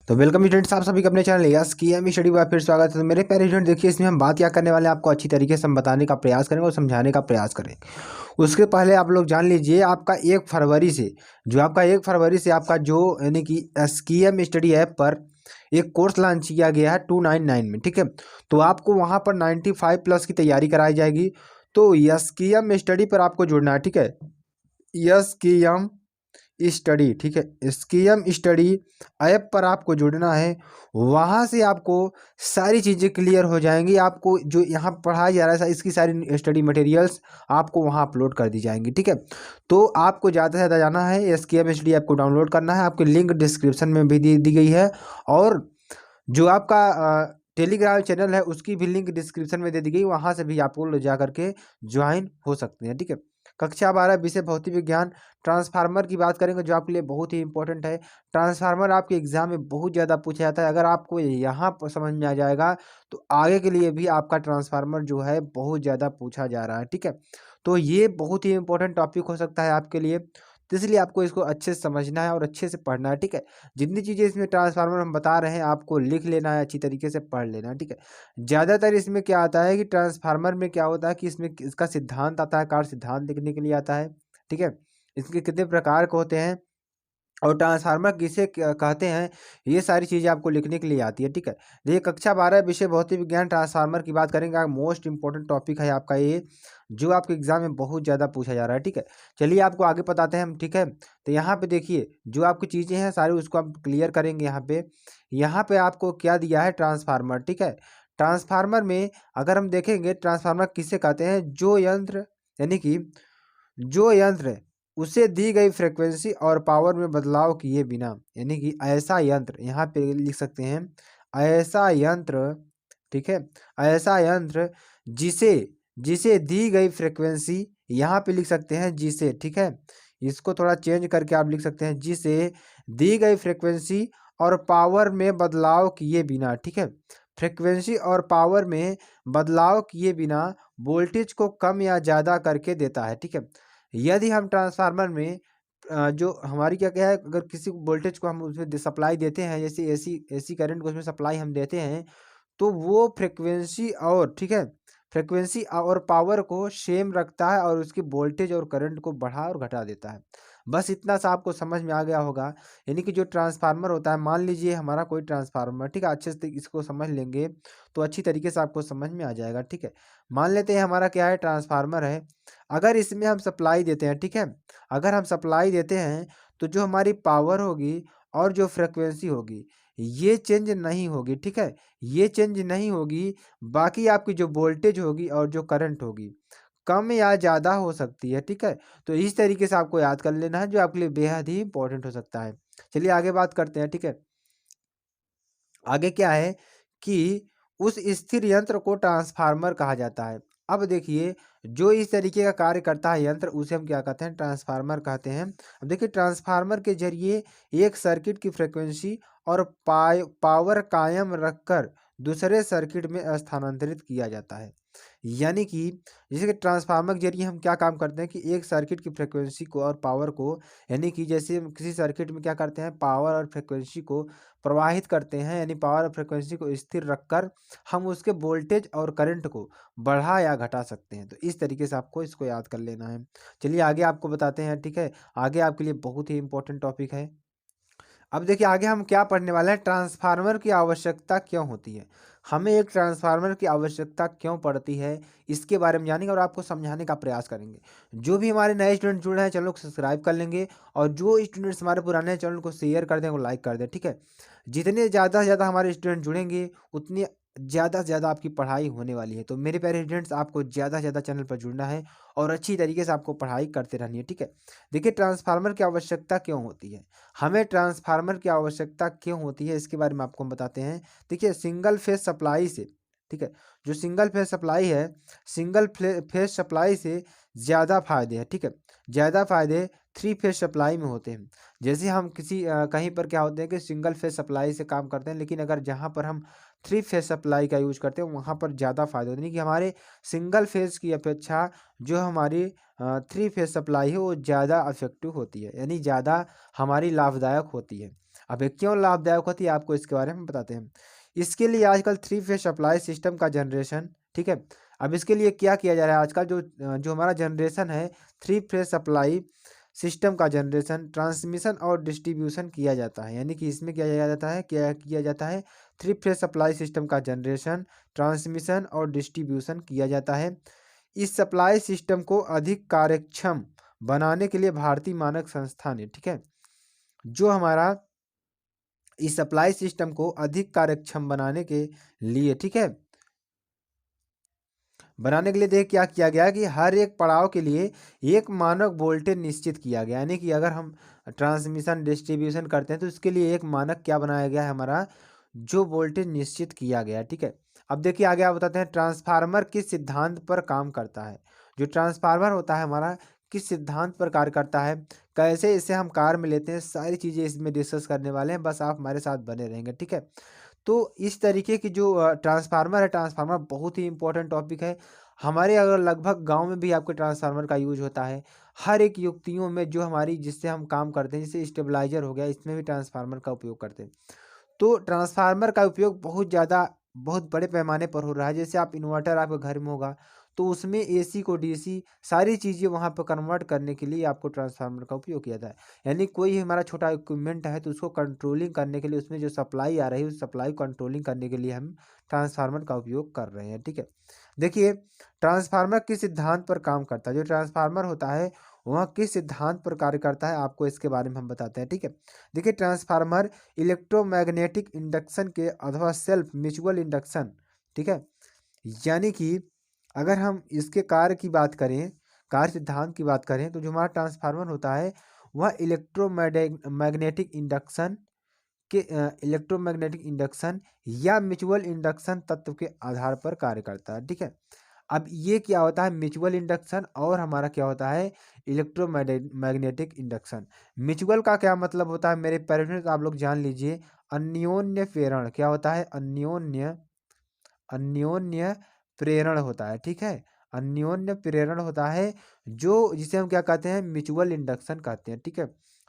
तो welcome students, आप सभी को अपने चैनल यस की एम स्टडी में फिर स्वागत है। तो मेरे प्यारे स्टूडेंट, देखिए इसमें हम बात क्या करने वाले हैं, आपको अच्छी तरीके से हम बताने का प्रयास करेंगे और समझाने का प्रयास करेंगे। उसके पहले आप लोग जान लीजिए, आपका 1 फरवरी से आपका 1 फरवरी से आपका जो यानी कि एस की एम स्टडी ऐप पर एक कोर्स लॉन्च किया गया है 299 में। ठीक है, तो आपको वहाँ पर 95 प्लस की तैयारी कराई जाएगी। तो यस की एम स्टडी पर आपको जुड़ना है। ठीक है, यस की एम स्टडी, ठीक है, स्कीएम स्टडी ऐप पर आपको जुड़ना है। वहाँ से आपको सारी चीज़ें क्लियर हो जाएंगी। आपको जो यहाँ पढ़ाया जा रहा है इसकी सारी स्टडी मटेरियल्स आपको वहाँ अपलोड कर दी जाएंगी। ठीक है, तो आपको ज़्यादा से ज़्यादा जाना है, स्कीएम स्टडी ऐप को डाउनलोड करना है। आपकी लिंक डिस्क्रिप्शन में भी दी गई है, और जो आपका टेलीग्राम चैनल है उसकी भी लिंक डिस्क्रिप्शन में दे दी गई, वहाँ से भी आप लोग जा करके ज्वाइन हो सकते हैं। ठीक है, कक्षा 12 विषय भौतिक विज्ञान ट्रांसफार्मर की बात करेंगे, जो आपके लिए बहुत ही इंपॉर्टेंट है। ट्रांसफार्मर आपके एग्जाम में बहुत ज़्यादा पूछा जाता है। अगर आपको यहाँ पर समझ में आ जाएगा तो आगे के लिए भी आपका ट्रांसफार्मर जो है बहुत ज़्यादा पूछा जा रहा है। ठीक है, तो ये बहुत ही इंपॉर्टेंट टॉपिक हो सकता है आपके लिए, तो इसलिए आपको इसको अच्छे से समझना है और अच्छे से पढ़ना है। ठीक है, जितनी चीज़ें इसमें ट्रांसफार्मर हम बता रहे हैं आपको लिख लेना है, अच्छी तरीके से पढ़ लेना है। ठीक है, ज़्यादातर इसमें क्या आता है कि ट्रांसफार्मर में क्या होता है कि इसमें इसका सिद्धांत आता है, कार्य सिद्धांत लिखने के लिए आता है। ठीक है, इसके कितने प्रकार के होते हैं और ट्रांसफार्मर किसे कहते हैं, ये सारी चीज़ें आपको लिखने के लिए आती है। ठीक है, देखिए कक्षा 12 विषय भौतिक विज्ञान ट्रांसफार्मर की बात करेंगे, मोस्ट इंपॉर्टेंट टॉपिक है आपका ये, जो आपके एग्जाम में बहुत ज़्यादा पूछा जा रहा है। ठीक है, चलिए आपको आगे बताते हैं हम। ठीक है, तो यहाँ पे देखिए जो आपकी चीज़ें हैं सारी उसको हम क्लियर करेंगे। यहाँ पे आपको क्या दिया है, ट्रांसफार्मर। ठीक है, ट्रांसफार्मर में अगर हम देखेंगे, ट्रांसफार्मर किसे कहते हैं, जो यंत्र यानी कि जो यंत्र उसे दी गई फ्रीक्वेंसी और पावर में बदलाव किए बिना, यानी कि ऐसा यंत्र, यहाँ पे लिख सकते हैं ऐसा यंत्र। ठीक है, ऐसा यंत्र जिसे जिसे दी गई फ्रीक्वेंसी, यहाँ पे लिख सकते हैं जिसे। ठीक है, इसको थोड़ा चेंज करके आप लिख सकते हैं जिसे दी गई फ्रीक्वेंसी और पावर में बदलाव किए बिना। ठीक है, फ्रीक्वेंसी और पावर में बदलाव किए बिना वोल्टेज को कम या ज़्यादा करके देता है। ठीक है, यदि हम ट्रांसफार्मर में जो हमारी क्या क्या है, अगर किसी वोल्टेज को हम उसमें सप्लाई देते हैं, जैसे एसी एसी करंट को उसमें सप्लाई हम देते हैं, तो वो फ्रिक्वेंसी और, ठीक है, फ्रिक्वेंसी और पावर को सेम रखता है और उसकी वोल्टेज और करंट को बढ़ा और घटा देता है। बस इतना सा आपको समझ में आ गया होगा। यानी कि जो ट्रांसफार्मर होता है, मान लीजिए हमारा कोई ट्रांसफार्मर, ठीक है, अच्छे से इसको समझ लेंगे तो अच्छी तरीके से आपको समझ में आ जाएगा। ठीक है, मान लेते हैं हमारा क्या है, ट्रांसफार्मर है। अगर इसमें हम सप्लाई देते हैं, ठीक है, अगर हम सप्लाई देते हैं तो जो हमारी पावर होगी और जो फ्रिक्वेंसी होगी ये चेंज नहीं होगी। ठीक है, ये चेंज नहीं होगी। बाकी आपकी जो वोल्टेज होगी और जो करंट होगी कम या ज़्यादा हो सकती है। ठीक है, तो इस तरीके से आपको याद कर लेना है, जो आपके लिए बेहद ही इंपॉर्टेंट हो सकता है। चलिए आगे बात करते हैं। ठीक है, आगे क्या है कि उस स्थिर यंत्र को ट्रांसफार्मर कहा जाता है। अब देखिए, जो इस तरीके का कार्य करता है यंत्र, उसे हम क्या कहते हैं, ट्रांसफार्मर कहते हैं। अब देखिए, ट्रांसफार्मर के जरिए एक सर्किट की फ्रीक्वेंसी और पावर कायम रखकर दूसरे सर्किट में स्थानांतरित किया जाता है। यानी कि जैसे कि ट्रांसफार्मर के जरिए हम क्या काम करते हैं कि एक सर्किट की फ्रीक्वेंसी को और पावर को, यानी कि जैसे हम किसी सर्किट में क्या करते हैं, पावर और फ्रीक्वेंसी को प्रवाहित करते हैं, यानी पावर और फ्रीक्वेंसी को स्थिर रखकर हम उसके वोल्टेज और करंट को बढ़ा या घटा सकते हैं। तो इस तरीके से आपको इसको याद कर लेना है। चलिए आगे आपको बताते हैं। ठीक है, आगे आपके लिए बहुत ही इंपॉर्टेंट टॉपिक है। अब देखिए आगे हम क्या पढ़ने वाले हैं, ट्रांसफार्मर की आवश्यकता क्यों होती है, हमें एक ट्रांसफार्मर की आवश्यकता क्यों पड़ती है, इसके बारे में जानेंगे और आपको समझाने का प्रयास करेंगे। जो भी हमारे नए स्टूडेंट जुड़ रहे हैं चैनल को सब्सक्राइब कर लेंगे, और जो स्टूडेंट्स हमारे पुराने हैं चैनल को शेयर कर दें और लाइक कर दें। ठीक है, जितने ज़्यादा से ज़्यादा हमारे स्टूडेंट जुड़ेंगे उतनी ज़्यादा से ज़्यादा आपकी पढ़ाई होने वाली है। तो मेरे प्यारे स्टूडेंट्स, आपको ज़्यादा से ज़्यादा चैनल पर जुड़ना है और अच्छी तरीके से आपको पढ़ाई करते रहनी है। ठीक है, देखिए ट्रांसफार्मर की आवश्यकता क्यों होती है, हमें ट्रांसफार्मर की आवश्यकता क्यों होती है, इसके बारे में आपको हम बताते हैं। देखिए सिंगल फेज सप्लाई से, ठीक है, जो सिंगल फेज सप्लाई है, सिंगल फेज सप्लाई से ज़्यादा फायदे हैं। ठीक है, ज़्यादा फायदे 3 फेज सप्लाई में होते हैं। जैसे हम किसी कहीं पर क्या होते हैं कि सिंगल फेज सप्लाई से काम करते हैं, लेकिन अगर जहाँ पर हम 3 फेज सप्लाई का यूज करते हैं वहाँ पर ज़्यादा फायदे होते हैं, कि हमारे सिंगल फेज की अपेक्षा जो हमारी 3 फेज सप्लाई है वो ज़्यादा इफेक्टिव होती है, यानी ज़्यादा हमारी लाभदायक होती है। अब ये क्यों लाभदायक होती है आपको इसके बारे में बताते हैं। इसके लिए आजकल 3 फेज सप्लाई सिस्टम का जनरेशन, ठीक है। अब इसके लिए क्या किया जा रहा है आजकल, जो हमारा जनरेशन है 3 फेज सप्लाई सिस्टम का जनरेशन, ट्रांसमिशन और डिस्ट्रीब्यूशन किया जाता है। यानी कि इसमें क्या किया जाता है 3 फेज सप्लाई सिस्टम का जनरेशन, ट्रांसमिशन और डिस्ट्रीब्यूशन किया जाता है। इस सप्लाई सिस्टम को अधिक कार्यक्षम बनाने के लिए भारतीय मानक संस्थान है, ठीक है, जो हमारा इस सप्लाई सिस्टम को अधिक कार्यक्षम बनाने के लिए, ठीक है, बनाने के लिए देख क्या किया गया कि हर एक पड़ाव के लिए एक मानक वोल्टेज निश्चित किया गया। यानी कि अगर हम ट्रांसमिशन डिस्ट्रीब्यूशन करते हैं तो इसके लिए एक मानक क्या बनाया गया है हमारा, जो वोल्टेज निश्चित किया गया है, ठीक है। अब देखिए आगे आप बताते हैं ट्रांसफार्मर किस सिद्धांत पर काम करता है। जो ट्रांसफार्मर होता है हमारा किस सिद्धांत पर कार्य करता है, कैसे इसे हम कार में लेते हैं, सारी चीज़ें इसमें डिस्कस करने वाले हैं, बस आप हमारे साथ बने रहेंगे, ठीक है। तो इस तरीके की जो ट्रांसफार्मर है, ट्रांसफार्मर बहुत ही इंपॉर्टेंट टॉपिक है हमारे। अगर लगभग गांव में भी आपके ट्रांसफार्मर का यूज होता है, हर एक युक्तियों में जो हमारी जिससे हम काम करते हैं, जैसे स्टेबलाइजर हो गया, इसमें भी ट्रांसफार्मर का उपयोग करते हैं। तो ट्रांसफार्मर का उपयोग बहुत बड़े पैमाने पर हो रहा है। जैसे आप इन्वर्टर आपके घर में होगा तो उसमें एसी को डीसी सारी चीज़ें वहाँ पर कन्वर्ट करने के लिए आपको ट्रांसफार्मर का उपयोग किया जाता है। यानी कोई हमारा छोटा इक्विपमेंट है तो उसको कंट्रोलिंग करने के लिए, उसमें जो सप्लाई आ रही है उस सप्लाई को कंट्रोलिंग करने के लिए हम ट्रांसफार्मर का उपयोग कर रहे हैं, ठीक है। देखिए ट्रांसफार्मर किस सिद्धांत पर काम करता है, जो ट्रांसफार्मर होता है वह किस सिद्धांत पर कार्य करता है, आपको इसके बारे में हम बताते हैं, ठीक है। देखिए ट्रांसफार्मर इलेक्ट्रोमैग्नेटिक इंडक्शन के अथवा सेल्फ म्यूचुअल इंडक्शन, ठीक है। यानी कि अगर हम इसके कार्य की बात करें, कार्य सिद्धांत की बात करें, तो जो हमारा ट्रांसफार्मर होता है वह इलेक्ट्रोमैग्नेटिक इंडक्शन इलेक्ट्रोमैग्नेटिक इंडक्शन या म्यूचुअल इंडक्शन तत्व के आधार पर कार्य करता है, ठीक है। अब ये क्या होता है म्यूचुअल इंडक्शन, और हमारा क्या होता है इलेक्ट्रोमैग्नेटिक इंडक्शन। म्यूचुअल का क्या मतलब होता है मेरे पेरेंट्स, आप लोग जान लीजिए, अन्योन्य प्रेरण। क्या होता है अन्योन्य अन्योन्य प्रेरण होता है, ठीक है। अन्योन्य प्रेरण होता है जो जिसे हम क्या कहते हैं म्यूचुअल इंडक्शन कहते हैं, ठीक है।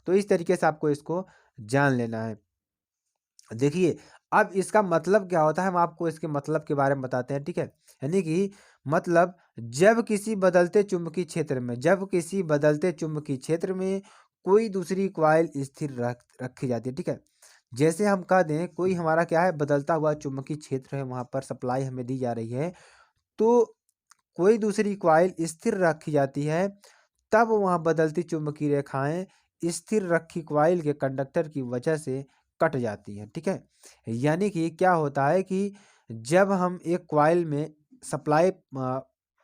तो इस तरीके से आपको इसको जान लेना है। देखिए अब इसका मतलब क्या होता है, हम आपको इसके मतलब के बारे में बताते हैं, ठीक है। यानी कि मतलब जब किसी बदलते चुंबकीय क्षेत्र में कोई दूसरी कॉइल स्थिर रखी जाती है, ठीक है। जैसे हम कह दें कोई हमारा क्या है बदलता हुआ चुंबकीय क्षेत्र है, वहां पर सप्लाई हमें दी जा रही है, तो कोई दूसरी कॉइल स्थिर रखी जाती है, तब वहां बदलती चुंबकीय रेखाएं स्थिर रखी कॉइल के कंडक्टर की वजह से कट जाती हैं, ठीक है। यानी कि क्या होता है कि जब हम एक कॉइल में सप्लाई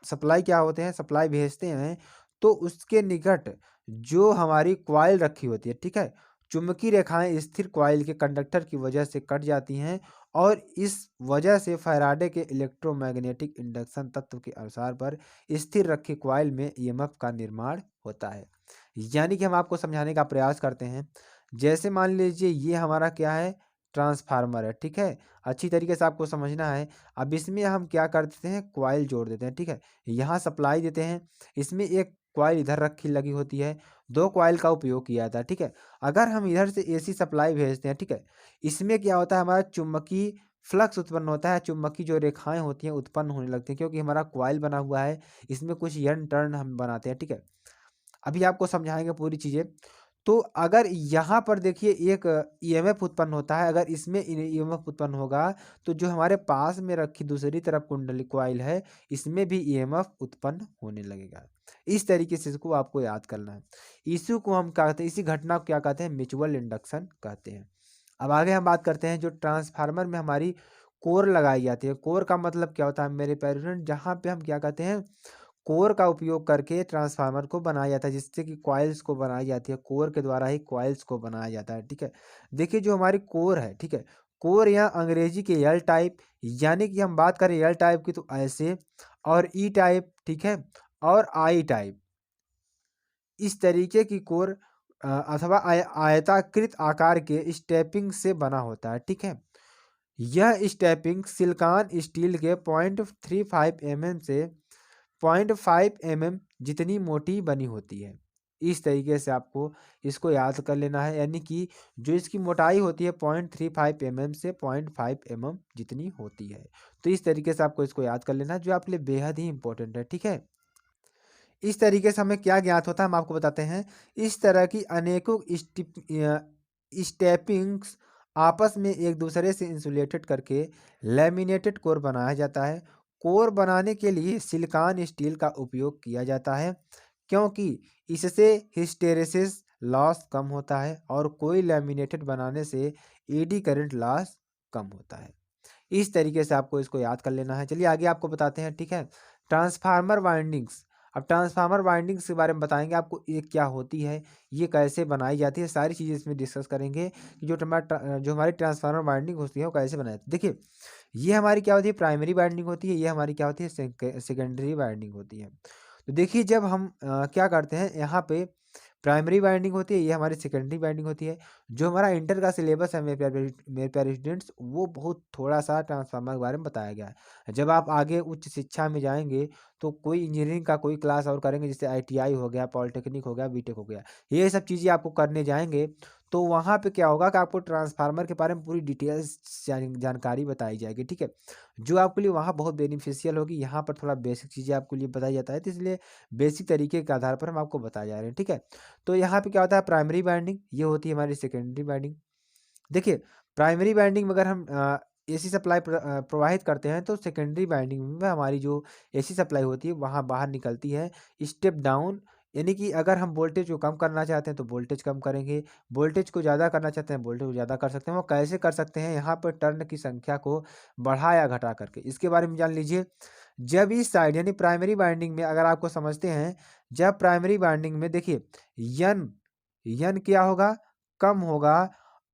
सप्लाई क्या होते हैं सप्लाई भेजते हैं, तो उसके निकट जो हमारी कॉइल रखी होती है, ठीक है, चुंबकीय रेखाएं स्थिर कॉइल के कंडक्टर की वजह से कट जाती हैं, और इस वजह से फैराडे के इलेक्ट्रोमैग्नेटिक इंडक्शन तत्व के अनुसार पर स्थिर रखी कॉइल में ईएमएफ का निर्माण होता है। यानी कि हम आपको समझाने का प्रयास करते हैं। जैसे मान लीजिए ये हमारा क्या है ट्रांसफार्मर है, ठीक है, अच्छी तरीके से आपको समझना है। अब इसमें हम क्या कर देते हैं कॉइल जोड़ देते हैं, ठीक है, यहाँ सप्लाई देते हैं, इसमें एक कॉइल इधर रखी लगी होती है, दो कॉइल का उपयोग किया जाता है, ठीक है। अगर हम इधर से एसी सप्लाई भेजते हैं, ठीक है, इसमें क्या होता है हमारा चुंबकीय फ्लक्स उत्पन्न होता है, चुंबकीय जो रेखाएं होती हैं उत्पन्न होने लगती हैं, क्योंकि हमारा कॉइल बना हुआ है, इसमें कुछ यन टर्न हम बनाते हैं, ठीक है। अभी आपको समझाएंगे पूरी चीज़ें। तो अगर यहाँ पर देखिए एक ईएमएफ उत्पन्न होता है, अगर इसमें ईएमएफ उत्पन्न होगा तो जो हमारे पास में रखी दूसरी तरफ कुंडली कॉइल है इसमें भी ईएमएफ उत्पन्न होने लगेगा। इस तरीके से इसको आपको याद करना है। इसी को हम क्या कहते हैं, इसी घटना को क्या कहते हैं म्यूचुअल इंडक्शन कहते हैं। अब आगे हम बात करते हैं जो ट्रांसफार्मर में हमारी कोर लगाई जाती है। कोर का मतलब क्या होता है मेरे पेरेंट, जहाँ पे हम क्या कहते हैं कोर का उपयोग करके ट्रांसफार्मर को बनाया जाता है, जिससे कि कॉइल्स को बनाई जाती है, कोर के द्वारा ही कॉइल्स को बनाया जाता है, ठीक है। देखिए जो हमारी कोर है, ठीक है, कोर या अंग्रेजी के एल टाइप, यानी कि हम बात करें एल टाइप की तो ऐसे, और ई टाइप, ठीक है, और आई टाइप, इस तरीके की कोर अथवा आयताकृत आकार के स्टेपिंग से बना होता है, ठीक है। यह स्टेपिंग सिलिकॉन स्टील के 0.35 mm से 0.5 mm जितनी मोटी बनी होती है। इस तरीके से आपको इसको याद कर लेना है, यानी कि जो इसकी मोटाई होती है 0.35 mm से 0.5 mm जितनी होती है। तो इस तरीके से आपको इसको याद कर लेना है, जो आपके लिए बेहद ही इंपॉर्टेंट है, ठीक है। इस तरीके से हमें क्या ज्ञात होता है हम आपको बताते हैं। इस तरह की अनेकों स्टेपिंग्स आपस में एक दूसरे से इंसुलेटेड करके लैमिनेटेड कोर बनाया जाता है। कोर बनाने के लिए सिलिकॉन स्टील का उपयोग किया जाता है, क्योंकि इससे हिस्टेरेसिस लॉस कम होता है और कोई लैमिनेटेड बनाने से एडी करंट लॉस कम होता है। इस तरीके से आपको इसको याद कर लेना है। चलिए आगे आपको बताते हैं, ठीक है। Transformer windings. अब ट्रांसफार्मर वाइंडिंग्स के बारे में बताएंगे आपको, ये क्या होती है, ये कैसे बनाई जाती है, सारी चीज़ें इसमें डिस्कस करेंगे कि जो हमारी ट्रांसफार्मर वाइंडिंग होती है वो कैसे बनाई जाती है। देखिए, ये हमारी क्या होती है, प्राइमरी वाइंडिंग होती है, ये हमारी क्या होती है, सेकेंडरी वाइंडिंग होती है। तो देखिए, जब हम क्या करते हैं यहाँ पे, प्राइमरी वाइंडिंग होती है, ये हमारी सेकेंडरी वाइंडिंग होती है। जो हमारा इंटर का सिलेबस है मेरे प्यारे स्टूडेंट्स, वो बहुत थोड़ा सा ट्रांसफार्मर के बारे में बताया गया है। जब आप आगे उच्च शिक्षा में जाएंगे तो कोई इंजीनियरिंग का कोई क्लास और करेंगे, जैसे ITI हो गया, पॉलिटेक्निक हो गया, बीटेक हो गया, ये सब चीज़ें आपको करने जाएंगे तो वहाँ पे क्या होगा कि आपको ट्रांसफार्मर के बारे में पूरी डिटेल्स जानकारी बताई जाएगी, ठीक है। जो आपके लिए वहाँ बहुत बेनिफिशियल होगी। यहाँ पर थोड़ा बेसिक चीज़ें आपके लिए बताई जाता है, तो इसलिए बेसिक तरीके के आधार पर हम आपको बताए जा रहे हैं, ठीक है। तो यहाँ पे क्या होता है, प्राइमरी बाइंडिंग, ये होती है हमारी सेकेंडरी बाइंडिंग। देखिए, प्राइमरी बाइंडिंग में अगर हम AC सप्लाई प्रोवाइड करते हैं, तो सेकेंडरी बाइंडिंग में हमारी जो AC सप्लाई होती है वहाँ बाहर निकलती है स्टेप डाउन, यानी कि अगर हम वोल्टेज को कम करना चाहते हैं तो वोल्टेज कम करेंगे, वोल्टेज को ज़्यादा करना चाहते हैं वोल्टेज को ज़्यादा कर सकते हैं। वो कैसे कर सकते हैं, यहाँ पर टर्न की संख्या को बढ़ा या घटा करके, इसके बारे में जान लीजिए। जब इस साइड यानी प्राइमरी बाइंडिंग में अगर आपको समझते हैं, जब प्राइमरी बाइंडिंग में देखिए यन यन क्या होगा, कम होगा,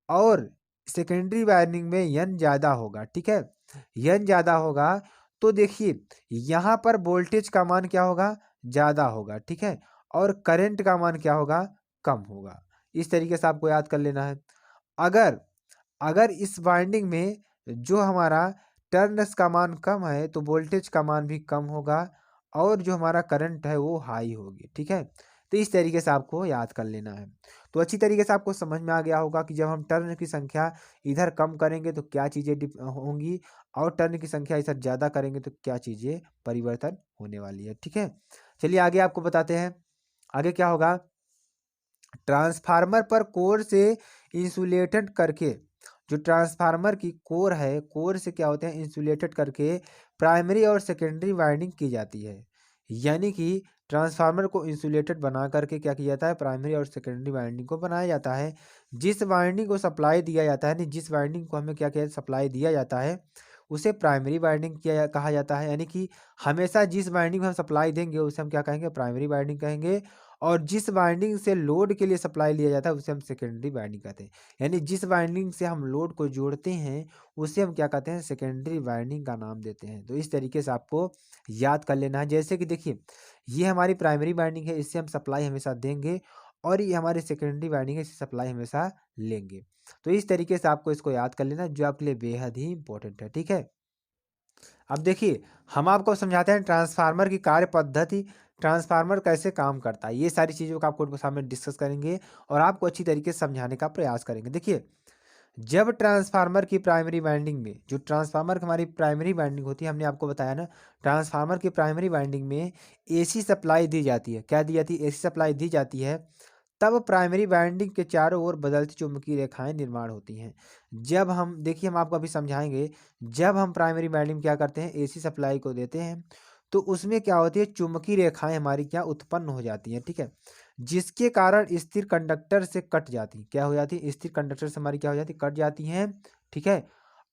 और सेकेंडरी वायरिंग में यन ज़्यादा होगा, ठीक है। यन ज़्यादा होगा तो देखिए यहाँ पर वोल्टेज का मान क्या होगा, ज़्यादा होगा, ठीक है, और करंट का मान क्या होगा, कम होगा। इस तरीके से आपको याद कर लेना है। अगर अगर इस वाइंडिंग में जो हमारा टर्न्स का मान कम है तो वोल्टेज का मान भी कम होगा, और जो हमारा करंट है वो हाई होगी, ठीक है। तो इस तरीके से आपको याद कर लेना है। तो अच्छी तरीके से आपको समझ में आ गया होगा कि जब हम टर्न की संख्या इधर कम करेंगे तो क्या चीज़ें होंगी, और टर्न की संख्या इधर ज़्यादा करेंगे तो क्या चीज़ें परिवर्तन होने वाली है, ठीक है। चलिए आगे आपको बताते हैं, आगे क्या होगा। ट्रांसफार्मर पर कोर से इंसुलेटेड करके, जो ट्रांसफार्मर की कोर है, कोर से क्या होते हैं, इंसुलेटेड करके प्राइमरी और सेकेंडरी वाइंडिंग की जाती है। यानी कि ट्रांसफार्मर को इंसुलेटेड बना करके क्या किया जाता है, प्राइमरी और सेकेंडरी वाइंडिंग को बनाया जाता है। जिस वाइंडिंग को सप्लाई दिया जाता है, नहीं जिस वाइंडिंग को हमें क्या किया सप्लाई दिया जाता है, उसे प्राइमरी वाइंडिंग कहा जाता है। यानी कि हमेशा जिस वाइंडिंग में हम सप्लाई देंगे उसे हम क्या कहेंगे, प्राइमरी वाइंडिंग कहेंगे, और जिस वाइंडिंग से लोड के लिए सप्लाई लिया जाता है उसे हम सेकेंडरी वाइंडिंग कहते हैं। यानी जिस वाइंडिंग से हम लोड को जोड़ते हैं उसे हम क्या कहते हैं, सेकेंडरी वाइंडिंग का नाम देते हैं। तो इस तरीके से आपको याद कर लेना है। जैसे कि देखिए, ये हमारी प्राइमरी वाइंडिंग है, इससे हम सप्लाई हमेशा देंगे, और ये हमारी सेकेंडरी वाइंडिंग है, इससे सप्लाई हमेशा लेंगे। तो इस तरीके से आपको इसको याद कर लेना, जो आपके लिए बेहद ही इंपॉर्टेंट है, ठीक है। अब देखिए, हम आपको समझाते हैं ट्रांसफार्मर की कार्य पद्धति, ट्रांसफार्मर कैसे काम करता है, ये सारी चीज़ों का आपको सामने डिस्कस करेंगे और आपको अच्छी तरीके से समझाने का प्रयास करेंगे। देखिए, जब ट्रांसफार्मर की प्राइमरी वाइंडिंग में, जो ट्रांसफार्मर की हमारी प्राइमरी वाइंडिंग होती है, हमने आपको बताया ना, ट्रांसफार्मर की प्राइमरी वाइंडिंग में AC सप्लाई दी जाती है। क्या दी जाती है, AC सप्लाई दी जाती है। तब प्राइमरी वाइंडिंग के चारों ओर बदलती चुंबकीय रेखाएं निर्माण होती हैं। जब हम देखिए, हम आपको अभी समझाएंगे, जब हम प्राइमरी वाइंडिंग में क्या करते हैं, AC सप्लाई को देते हैं, तो उसमें क्या होती है, चुंबकीय रेखाएं हमारी क्या उत्पन्न हो जाती हैं, ठीक है, जिसके कारण स्थिर कंडक्टर से कट जाती, क्या हो जाती है, स्थिर कंडक्टर से हमारी क्या हो जाती, कट जाती हैं, ठीक है।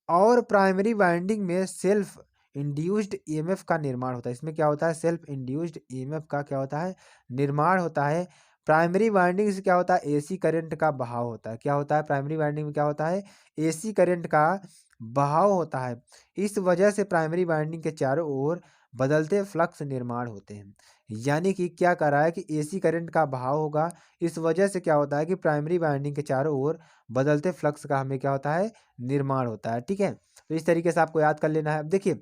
और प्राइमरी वाइंडिंग में सेल्फ इंड्यूस्ड EMF का निर्माण होता है। इसमें क्या होता है, सेल्फ इंड्यूस्ड EMF का क्या होता है, निर्माण होता है। प्राइमरी वाइंडिंग से क्या होता है, AC करंट का बहाव होता है। क्या होता है, प्राइमरी वाइंडिंग में क्या होता है, AC करंट का बहाव होता है। इस वजह से प्राइमरी वाइंडिंग के चारों ओर बदलते फ्लक्स निर्माण होते हैं। यानी कि क्या कर रहा है कि AC करंट का बहाव होगा, इस वजह से क्या होता है कि प्राइमरी वाइंडिंग के चारों ओर बदलते फ्लक्स का हमें क्या होता है, निर्माण होता है, ठीक है। तो इस तरीके से आपको याद कर लेना है। अब देखिए,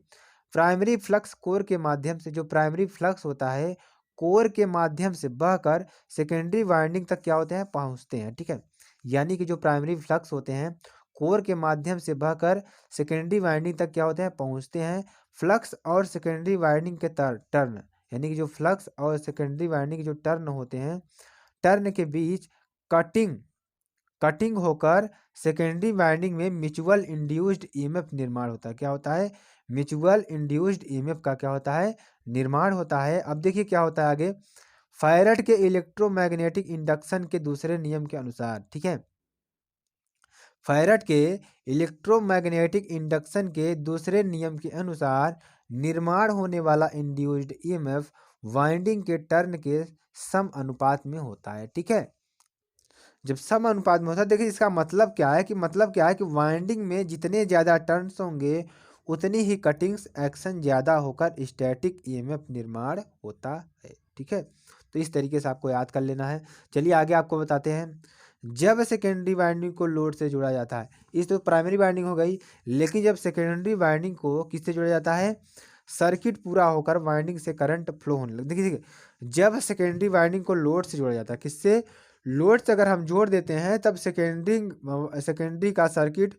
प्राइमरी फ्लक्स कोर के माध्यम से, जो प्राइमरी फ्लक्स होता है कोर के माध्यम से बहकर सेकेंडरी वाइंडिंग तक क्या होते हैं, पहुंचते हैं। ठीक है, यानी कि जो प्राइमरी फ्लक्स होते हैं कोर के माध्यम से बहकर सेकेंडरी वाइंडिंग तक क्या होते हैं, पहुंचते हैं। फ्लक्स और सेकेंडरी वाइंडिंग के टर्न, यानी कि जो फ्लक्स और सेकेंडरी वाइंडिंग के जो टर्न होते हैं, टर्न के बीच कटिंग कटिंग होकर सेकेंडरी वाइंडिंग में म्यूचुअल इंड्यूस्ड ईएमएफ निर्माण होता है। क्या होता है, म्यूचुअल इंड्यूस्ड ईएमएफ का क्या होता है, निर्माण होता है। अब देखिए क्या होता है आगे, फैराड के इलेक्ट्रोमैग्नेटिक इंडक्शन के दूसरे नियम के अनुसार, ठीक है, फैराड के इलेक्ट्रोमैग्नेटिक इंडक्शन के दूसरे नियम के अनुसार निर्माण होने वाला इंड्यूस्ड ईएमएफ वाइंडिंग के टर्न के सम अनुपात में होता है। ठीक है, जब सम अनुपात में होता है, देखिए इसका मतलब क्या है कि वाइंडिंग में जितने ज़्यादा टर्न्स होंगे उतनी ही कटिंग्स एक्शन ज़्यादा होकर स्टैटिक ईएमएफ निर्माण होता है। ठीक है, तो इस तरीके से आपको याद कर लेना है। चलिए आगे आपको बताते हैं, जब सेकेंडरी वाइंडिंग को लोड से जोड़ा जाता है, इस तो प्राइमरी वाइंडिंग हो गई, लेकिन जब सेकेंडरी वाइंडिंग को किससे जोड़ा जाता है, सर्किट पूरा होकर वाइंडिंग से करंट फ्लो होने लगता है। देखिए जब सेकेंडरी वाइंडिंग को लोड से जोड़ा जाता है, किससे, लोड से अगर हम जोड़ देते हैं तब सेकेंडरी का सर्किट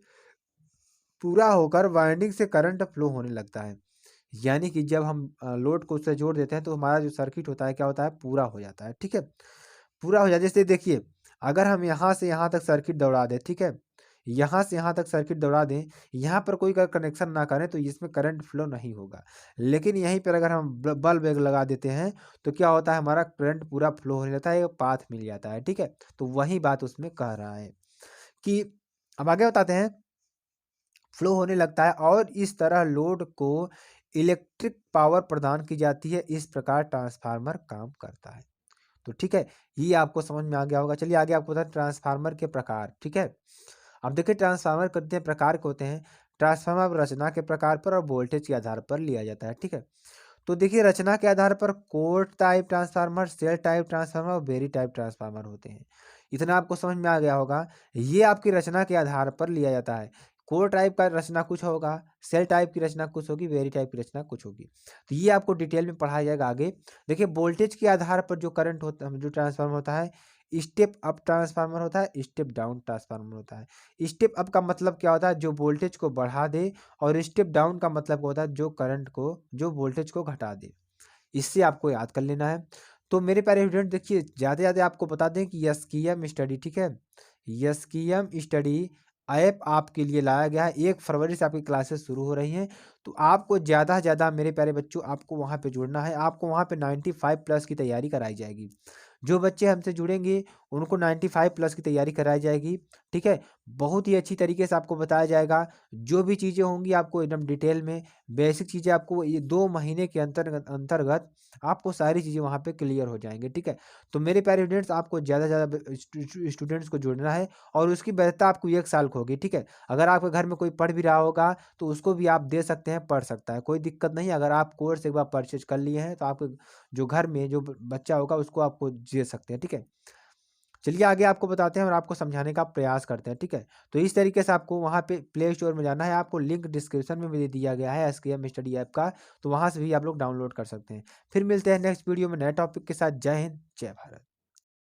पूरा होकर वाइंडिंग से करंट फ्लो होने लगता है। यानी कि जब हम लोड को उससे जोड़ देते हैं तो हमारा जो सर्किट होता है क्या होता है, पूरा हो जाता है। ठीक है, पूरा हो जाता है। जैसे देखिए अगर हम यहाँ से यहाँ तक सर्किट दौड़ा दें, ठीक है, यहाँ से यहाँ तक सर्किट दौड़ा दें, यहाँ पर कोई कनेक्शन ना करें तो इसमें करंट फ्लो नहीं होगा। लेकिन यहीं पर अगर हम बल्ब एक लगा देते हैं तो क्या होता है, हमारा करंट पूरा फ्लो होने लगता है, पाथ मिल जाता है। ठीक है, तो वही बात उसमें कह रहा है कि अब आगे बताते हैं, फ्लो होने लगता है और इस तरह लोड को इलेक्ट्रिक पावर प्रदान की जाती है। इस प्रकार ट्रांसफार्मर काम करता है। तो ठीक है, ये आपको समझ में आ गया होगा। चलिए आगे आपको बताएं ट्रांसफार्मर के प्रकार। ठीक है, अब देखिए ट्रांसफार्मर कितने प्रकार के होते हैं। ट्रांसफार्मर रचना के प्रकार पर और वोल्टेज के आधार पर लिया जाता है। ठीक है, तो देखिए रचना के आधार पर core type transformer, shell type transformer और बेरी टाइप ट्रांसफार्मर होते हैं। इतना आपको समझ में आ गया होगा। ये आपकी रचना के आधार पर लिया जाता है। कोर टाइप का रचना कुछ होगा, सेल टाइप की रचना कुछ होगी, वेरी टाइप की रचना कुछ होगी। तो ये आपको डिटेल में पढ़ाया जाएगा आगे। देखिए वोल्टेज के आधार पर जो करंट होता है, जो ट्रांसफार्मर होता है, स्टेप अप ट्रांसफार्मर होता है, स्टेप डाउन ट्रांसफार्मर होता है। स्टेप अप का मतलब क्या होता है, जो वोल्टेज को बढ़ा दे, और स्टेप डाउन का मतलब होता है जो वोल्टेज को घटा दे। इससे आपको याद कर लेना है। तो मेरे प्यारे स्टूडेंट देखिए ज़्यादा ज़्यादा आपको बता दें कि एसक्यूएम स्टडी, ठीक है, एसक्यूएम स्टडी ऐप आपके लिए लाया गया है। 1 फरवरी से आपकी क्लासेस शुरू हो रही हैं। तो आपको ज़्यादा से ज़्यादा मेरे प्यारे बच्चों आपको वहाँ पे जुड़ना है। आपको वहाँ पे 95 प्लस की तैयारी कराई जाएगी। जो बच्चे हमसे जुड़ेंगे उनको 95 प्लस की तैयारी कराई जाएगी। ठीक है, बहुत ही अच्छी तरीके से आपको बताया जाएगा। जो भी चीज़ें होंगी आपको एकदम डिटेल में, बेसिक चीज़ें आपको ये 2 महीने के अंतर्गत आपको सारी चीज़ें वहाँ पे क्लियर हो जाएंगे। ठीक है, तो मेरे प्यारे स्टूडेंट्स आपको ज़्यादा से ज़्यादा स्टूडेंट्स को जुड़ना है और उसकी वैधता आपको 1 साल की होगी। ठीक है, अगर आपके घर में कोई पढ़ भी रहा होगा तो उसको भी आप दे सकते हैं, पढ़ सकता है, कोई दिक्कत नहीं। अगर आप कोर्स एक बार परचेज कर लिए हैं तो आपके जो घर में जो बच्चा होगा उसको आपको दे सकते हैं। ठीक है, चलिए आगे आपको बताते हैं और आपको समझाने का प्रयास करते हैं। ठीक है, तो इस तरीके से आपको वहाँ पे प्ले स्टोर में जाना है। आपको लिंक डिस्क्रिप्शन में भी दे दिया गया है एसकेएम स्टडी ऐप का, तो वहाँ से भी आप लोग डाउनलोड कर सकते हैं। फिर मिलते हैं नेक्स्ट वीडियो में नए टॉपिक के साथ। जय हिंद, जय भारत।